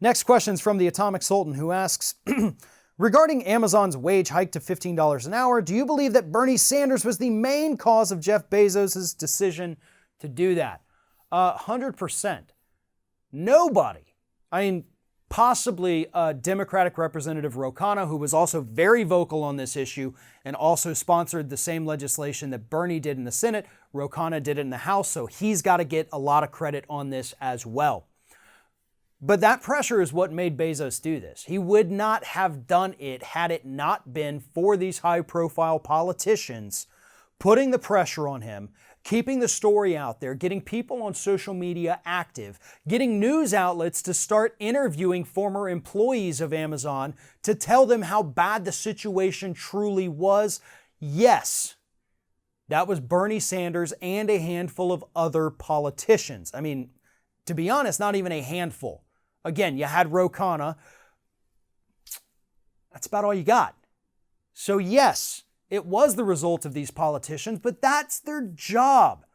Next question is from the Atomic Sultan, who asks, regarding Amazon's wage hike to $15 an hour, do you believe that Bernie Sanders was the main cause of Jeff Bezos' decision to do that? 100%. Nobody. I mean, possibly Democratic Representative Ro Khanna, who was also very vocal on this issue and also sponsored the same legislation that Bernie did in the Senate. Ro Khanna did it in the House, so he's got to get a lot of credit on this as well. But that pressure is what made Bezos do this. He would not have done it had it not been for these high-profile politicians putting the pressure on him, keeping the story out there, getting people on social media active, getting news outlets to start interviewing former employees of Amazon to tell them how bad the situation truly was. Yes, that was Bernie Sanders and a handful of other politicians. I mean, to be honest, not even a handful. Again, you had Ro Khanna. That's about all you got. So yes, it was the result of these politicians, but that's their job.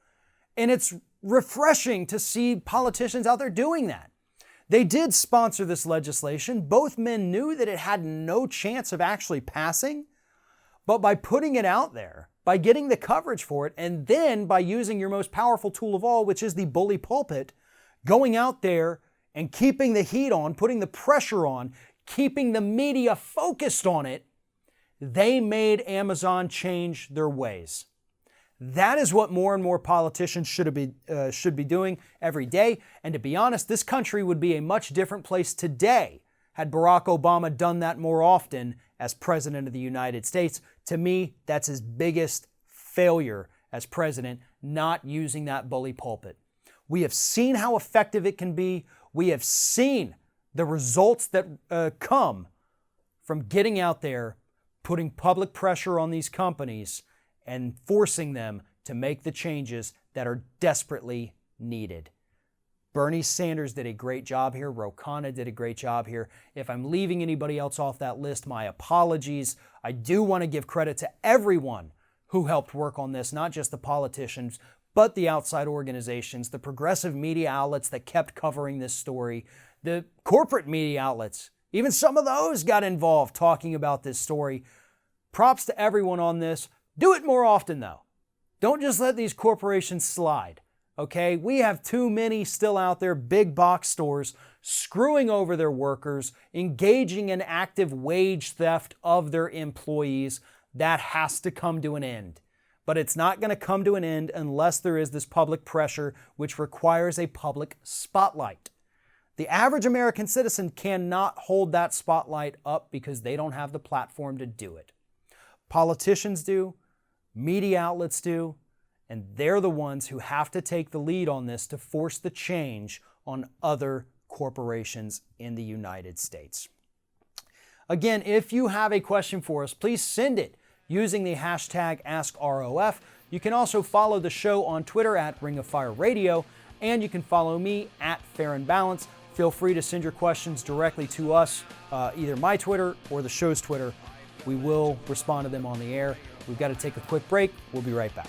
And it's refreshing to see politicians out there doing that. They did sponsor this legislation. Both men knew that it had no chance of actually passing, but by putting it out there, by getting the coverage for it, and then by using your most powerful tool of all, which is the bully pulpit, going out there and keeping the heat on, putting the pressure on, keeping the media focused on it, they made Amazon change their ways. That is what more and more politicians should be doing every day. And to be honest, this country would be a much different place today had Barack Obama done that more often as President of the United States. To me, that's his biggest failure as president, not using that bully pulpit. We have seen how effective it can be. We have seen the results that come from getting out there, putting public pressure on these companies and forcing them to make the changes that are desperately needed. Bernie Sanders did a great job here. Ro Khanna did a great job here. If I'm leaving anybody else off that list, my apologies. I do want to give credit to everyone who helped work on this, not just the politicians, but the outside organizations, the progressive media outlets that kept covering this story, the corporate media outlets. Even some of those got involved talking about this story. Props to everyone on this. Do it more often, though. Don't just let these corporations slide, okay? We have too many still out there, big box stores, screwing over their workers, engaging in active wage theft of their employees. That has to come to an end. But it's not going to come to an end unless there is this public pressure, which requires a public spotlight. The average American citizen cannot hold that spotlight up because they don't have the platform to do it. Politicians do, media outlets do, and they're the ones who have to take the lead on this to force the change on other corporations in the United States. Again, if you have a question for us, please send it using the hashtag AskROF. You can also follow the show on Twitter at Ring of Fire Radio, and you can follow me at Fair and Balance. Feel free to send your questions directly to us, either my Twitter or the show's Twitter. We will respond to them on the air. We've got to take a quick break. We'll be right back.